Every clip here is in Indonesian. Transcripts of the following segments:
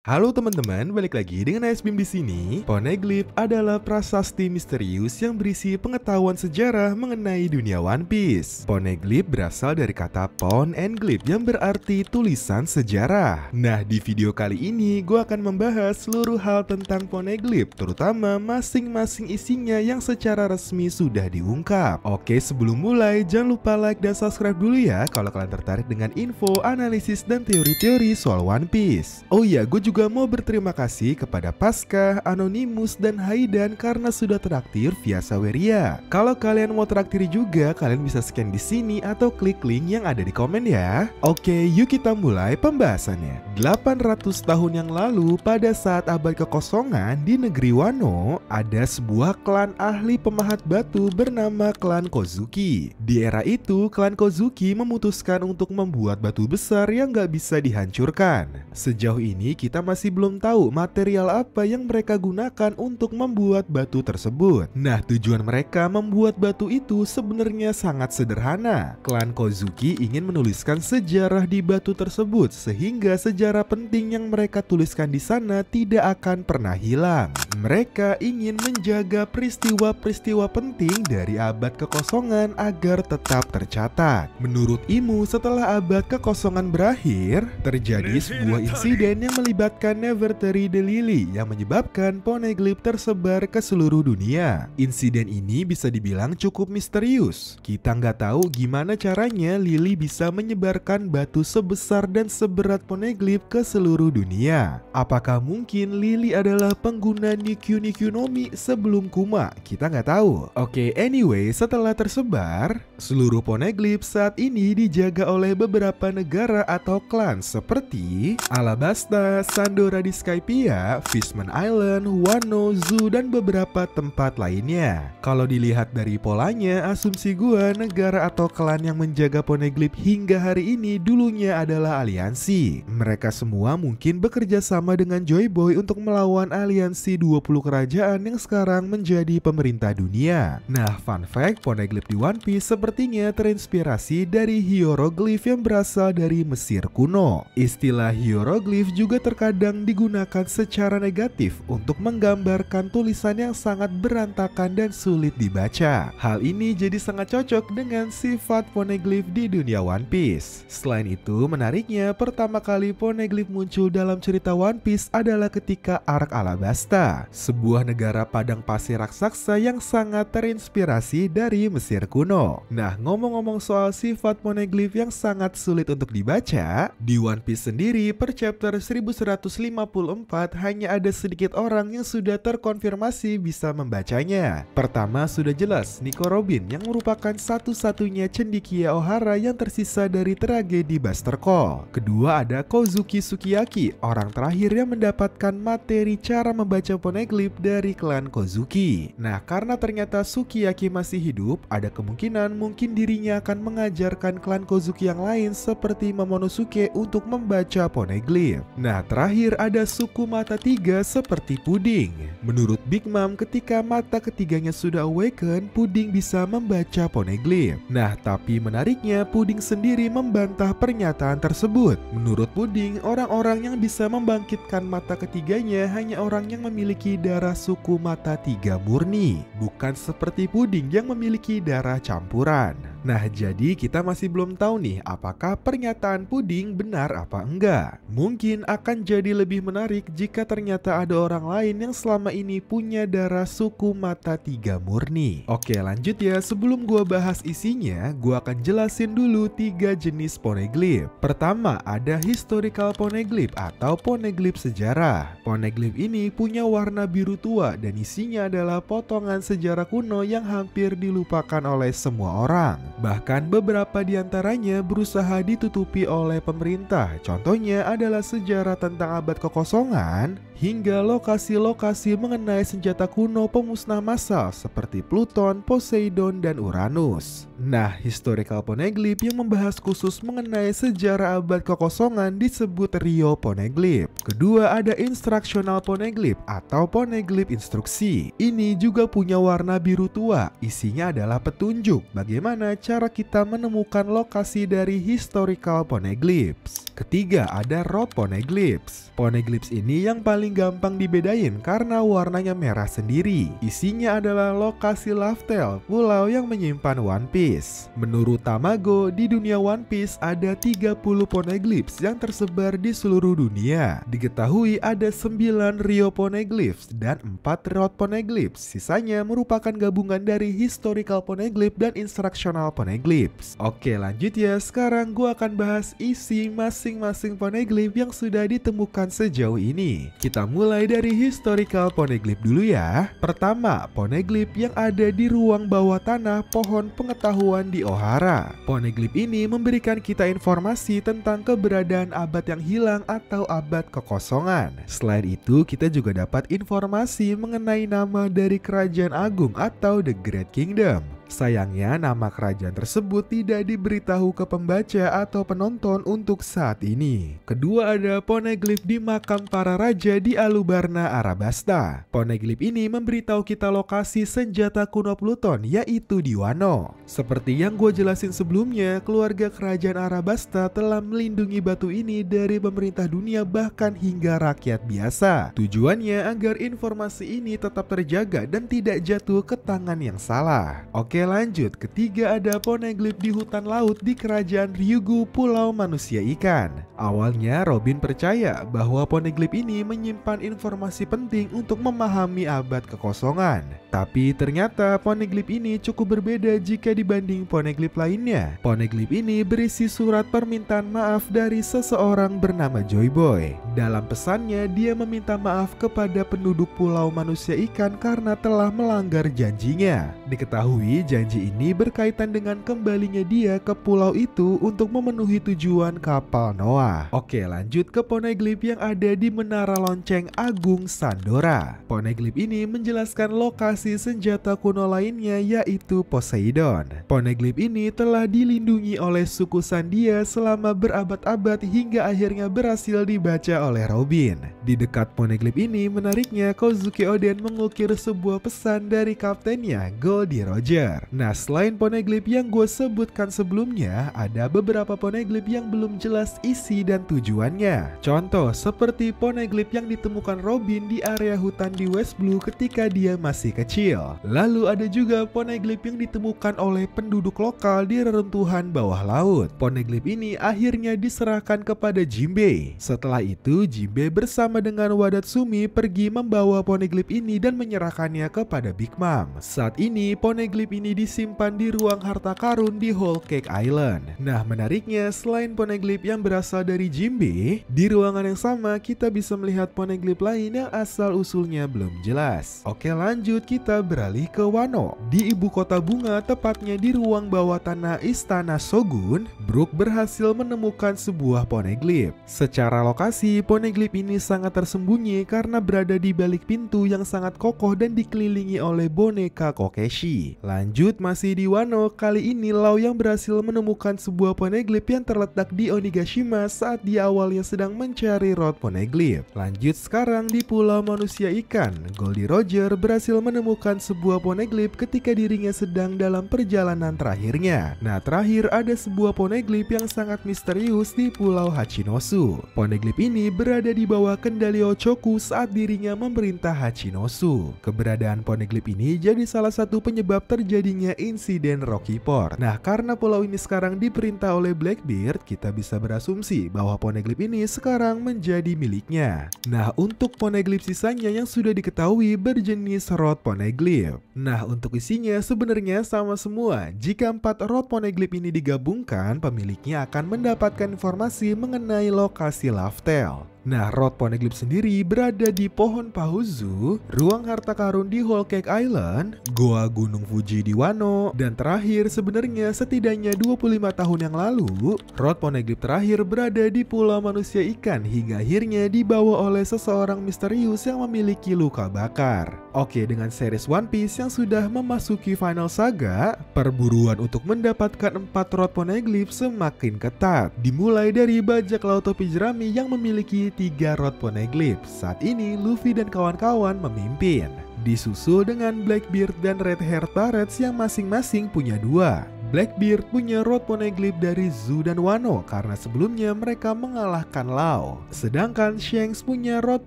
Halo teman-teman, balik lagi dengan ASBIM di sini. Poneglyph adalah prasasti misterius yang berisi pengetahuan sejarah mengenai dunia One Piece. Poneglyph berasal dari kata pon and glyph yang berarti tulisan sejarah. Nah, di video kali ini gue akan membahas seluruh hal tentang Poneglyph, terutama masing-masing isinya yang secara resmi sudah diungkap. Oke, sebelum mulai jangan lupa like dan subscribe dulu ya kalau kalian tertarik dengan info, analisis, dan teori-teori soal One Piece. Oh iya, gue juga mau berterima kasih kepada Pasca, Anonymous, dan Haidan karena sudah traktir via Saweria. Kalau kalian mau traktir juga, kalian bisa scan di sini atau klik link yang ada di komen ya. Oke, yuk kita mulai pembahasannya. 800 tahun yang lalu, pada saat abad kekosongan di negeri Wano, ada sebuah klan ahli pemahat batu bernama klan Kozuki. Di era itu, klan Kozuki memutuskan untuk membuat batu besar yang gak bisa dihancurkan. Sejauh ini kita masih belum tahu material apa yang mereka gunakan untuk membuat batu tersebut. Nah, tujuan mereka membuat batu itu sebenarnya sangat sederhana. Klan Kozuki ingin menuliskan sejarah di batu tersebut sehingga sejarah penting yang mereka tuliskan di sana tidak akan pernah hilang. Mereka ingin menjaga peristiwa-peristiwa penting dari abad kekosongan agar tetap tercatat. Menurut Imu, setelah abad kekosongan berakhir, terjadi sebuah insiden yang melibatkan Nefertari the Lily yang menyebabkan Poneglyph tersebar ke seluruh dunia. Insiden ini bisa dibilang cukup misterius. Kita nggak tahu gimana caranya Lily bisa menyebarkan batu sebesar dan seberat Poneglyph ke seluruh dunia. Apakah mungkin Lily adalah pengguna Nikyu Nikyu no Mi sebelum Kuma? Kita nggak tahu. Oke, anyway, setelah tersebar, seluruh Poneglyph saat ini dijaga oleh beberapa negara atau klan seperti Alabasta, Sandora di Skypiea, Fishman Island, Wano, Zoo, dan beberapa tempat lainnya. Kalau dilihat dari polanya, asumsi gua negara atau klan yang menjaga Poneglyph hingga hari ini dulunya adalah aliansi. Mereka semua mungkin bekerja sama dengan Joy Boy untuk melawan aliansi 20 kerajaan yang sekarang menjadi pemerintah dunia. Nah, fun fact, Poneglyph di One Piece sepertinya terinspirasi dari hieroglif yang berasal dari Mesir kuno. Istilah hieroglif juga terkadang digunakan secara negatif untuk menggambarkan tulisan yang sangat berantakan dan sulit dibaca. Hal ini jadi sangat cocok dengan sifat Poneglyph di dunia One Piece. Selain itu, menariknya pertama kali Poneglyph muncul dalam cerita One Piece adalah ketika Ark Alabasta, sebuah negara padang pasir raksasa yang sangat terinspirasi dari Mesir kuno. Nah, ngomong-ngomong soal sifat Poneglyph yang sangat sulit untuk dibaca, di One Piece sendiri per chapter 1154 hanya ada sedikit orang yang sudah terkonfirmasi bisa membacanya. Pertama, sudah jelas Nico Robin yang merupakan satu-satunya cendekia Ohara yang tersisa dari tragedi Buster Call. Kedua, ada Kozuki Sukiyaki, orang terakhir yang mendapatkan materi cara membaca Poneglyph dari klan Kozuki. Nah, karena ternyata Sukiyaki masih hidup, ada kemungkinan mungkin dirinya akan mengajarkan klan Kozuki yang lain seperti Momonosuke untuk membaca Poneglyph. Nah, terakhir ada suku mata tiga seperti Puding. Menurut Big Mom, ketika mata ketiganya sudah awaken, Puding bisa membaca Poneglyph. Nah, tapi menariknya Puding sendiri membantah pernyataan tersebut. Menurut Puding, orang-orang yang bisa membangkitkan mata ketiganya hanya orang yang memiliki darah suku mata tiga murni, bukan seperti Puding yang memiliki darah campuran. Nah, jadi kita masih belum tahu nih apakah pernyataan Puding benar apa enggak. Mungkin akan jadi lebih menarik jika ternyata ada orang lain yang selama ini punya darah suku mata tiga murni. Oke, lanjut ya. Sebelum gua bahas isinya, gua akan jelasin dulu 3 jenis Poneglyph. Pertama, ada historical Poneglyph atau Poneglyph sejarah. Poneglyph ini punya warna biru tua dan isinya adalah potongan sejarah kuno yang hampir dilupakan oleh semua orang. Bahkan beberapa di antaranya berusaha ditutupi oleh pemerintah. Contohnya adalah sejarah tentang abad kekosongan hingga lokasi-lokasi mengenai senjata kuno pemusnah massal seperti Pluton, Poseidon, dan Uranus. Nah, historical Poneglyph yang membahas khusus mengenai sejarah abad kekosongan disebut Rio Poneglyph. Kedua, ada instructional Poneglyph atau Poneglyph instruksi. Ini juga punya warna biru tua. Isinya adalah petunjuk bagaimana cara kita menemukan lokasi dari historical poneglyphs. Ketiga ada road poneglyphs. Poneglyphs ini yang paling gampang dibedain karena warnanya merah sendiri. Isinya adalah lokasi Laftel, pulau yang menyimpan One Piece. Menurut Tamago, di dunia One Piece ada 30 poneglyphs yang tersebar di seluruh dunia. Diketahui ada 9 Rio poneglyphs dan 4 road poneglyphs. Sisanya merupakan gabungan dari historical poneglyph dan instructional poneglyphs. Oke, lanjut ya. Sekarang gua akan bahas isi masing-masing poneglyph yang sudah ditemukan sejauh ini. Kita mulai dari historical poneglyph dulu ya. Pertama, poneglyph yang ada di ruang bawah tanah pohon pengetahuan di Ohara. Poneglyph ini memberikan kita informasi tentang keberadaan abad yang hilang atau abad kekosongan. Selain itu, kita juga dapat informasi mengenai nama dari kerajaan agung atau The Great Kingdom. Sayangnya nama kerajaan tersebut tidak diberitahu ke pembaca atau penonton untuk saat ini. Kedua ada poneglyph di makam para raja di Alubarna, Arabasta. Poneglyph ini memberitahu kita lokasi senjata kuno Pluton, yaitu di Wano. Seperti yang gue jelasin sebelumnya, keluarga kerajaan Arabasta telah melindungi batu ini dari pemerintah dunia bahkan hingga rakyat biasa. Tujuannya agar informasi ini tetap terjaga dan tidak jatuh ke tangan yang salah. Oke, lanjut. Ketiga ada poneglyph di hutan laut di kerajaan Ryugu, pulau manusia ikan. Awalnya Robin percaya bahwa poneglyph ini menyimpan informasi penting untuk memahami abad kekosongan. Tapi ternyata poneglyph ini cukup berbeda jika dibanding poneglyph lainnya. Poneglyph ini berisi surat permintaan maaf dari seseorang bernama Joy Boy. Dalam pesannya, dia meminta maaf kepada penduduk pulau manusia ikan karena telah melanggar janjinya. Diketahui janji ini berkaitan dengan kembalinya dia ke pulau itu untuk memenuhi tujuan kapal Noah. Oke, lanjut ke poneglyph yang ada di Menara Lonceng Agung Sandora. Poneglyph ini menjelaskan lokasi senjata kuno lainnya, yaitu Poseidon. Poneglyph ini telah dilindungi oleh suku Sandia selama berabad-abad hingga akhirnya berhasil dibaca oleh Robin. Di dekat poneglyph ini, menariknya Kozuki Oden mengukir sebuah pesan dari kaptennya, Goldie Roger. Nah, selain poneglyph yang gue sebutkan sebelumnya, ada beberapa poneglyph yang belum jelas isi dan tujuannya. Contoh seperti poneglyph yang ditemukan Robin di area hutan di West Blue ketika dia masih kecil. Lalu ada juga poneglyph yang ditemukan oleh penduduk lokal di reruntuhan bawah laut. Poneglyph ini akhirnya diserahkan kepada Jinbei. Setelah itu, Jinbei bersama dengan Wadatsumi pergi membawa poneglyph ini dan menyerahkannya kepada Big Mom. Saat ini poneglyph ini disimpan di ruang harta karun di Whole Cake Island. Nah, menariknya selain poneglyph yang berasal dari Jinbei, di ruangan yang sama kita bisa melihat poneglyph lain yang asal usulnya belum jelas. Oke, lanjut kita beralih ke Wano. Di ibu kota bunga, tepatnya di ruang bawah tanah Istana Shogun, Brook berhasil menemukan sebuah poneglyph. Secara lokasi, poneglyph ini sangat tersembunyi karena berada di balik pintu yang sangat kokoh dan dikelilingi oleh boneka Kokeshi. Lanjut masih di Wano, kali ini Lau yang berhasil menemukan sebuah poneglyph yang terletak di Onigashima saat dia awalnya sedang mencari road poneglyph. Lanjut sekarang di pulau manusia ikan, Goldie Roger berhasil menemukan sebuah poneglyph ketika dirinya sedang dalam perjalanan terakhirnya. Nah, terakhir ada sebuah poneglyph yang sangat misterius di pulau Hachinosu. Poneglyph ini berada di bawah kendali Ochoku saat dirinya memerintah Hachinosu. Keberadaan poneglyph ini jadi salah satu penyebab terjadinya insiden Rocky Port. Nah, karena pulau ini sekarang diperintah oleh Blackbeard, kita bisa berasumsi bahwa poneglyph ini sekarang menjadi miliknya. Nah, untuk poneglyph sisanya yang sudah diketahui berjenis road poneglyph. Nah, untuk isinya sebenarnya sama semua. Jika 4 road poneglyph ini digabungkan, pemiliknya akan mendapatkan informasi mengenai lokasi Laftel. Nah, road poneglyph sendiri berada di pohon Pahuzu, ruang harta karun di Whole Cake Island, goa Gunung Fuji di Wano, dan terakhir sebenarnya setidaknya 25 tahun yang lalu, road poneglyph terakhir berada di pulau manusia ikan hingga akhirnya dibawa oleh seseorang misterius yang memiliki luka bakar. Oke, dengan series One Piece yang sudah memasuki final saga, perburuan untuk mendapatkan 4 road poneglyph semakin ketat. Dimulai dari bajak laut topi jerami yang memiliki 3 road poneglyph. Saat ini Luffy dan kawan-kawan memimpin, disusul dengan Blackbeard dan Red Hair Turrets yang masing-masing punya 2. Blackbeard punya Rod Poneglyph dari Zu dan Wano karena sebelumnya mereka mengalahkan Law. Sedangkan Shanks punya Rod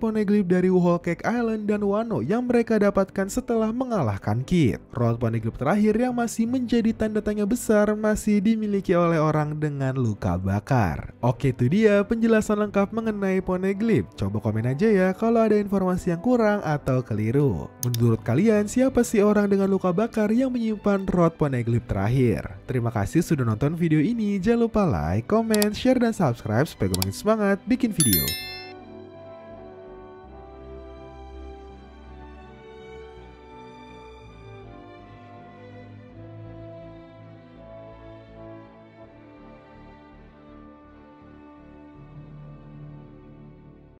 Poneglyph dari Whole Cake Island dan Wano yang mereka dapatkan setelah mengalahkan Kid. Rod Poneglyph terakhir yang masih menjadi tanda tanya besar masih dimiliki oleh orang dengan luka bakar. Oke, itu dia penjelasan lengkap mengenai Poneglyph. Coba komen aja ya kalau ada informasi yang kurang atau keliru. Menurut kalian siapa sih orang dengan luka bakar yang menyimpan Rod Poneglyph terakhir? Terima kasih sudah nonton video ini. Jangan lupa like, comment, share, dan subscribe supaya gue makin semangat bikin video.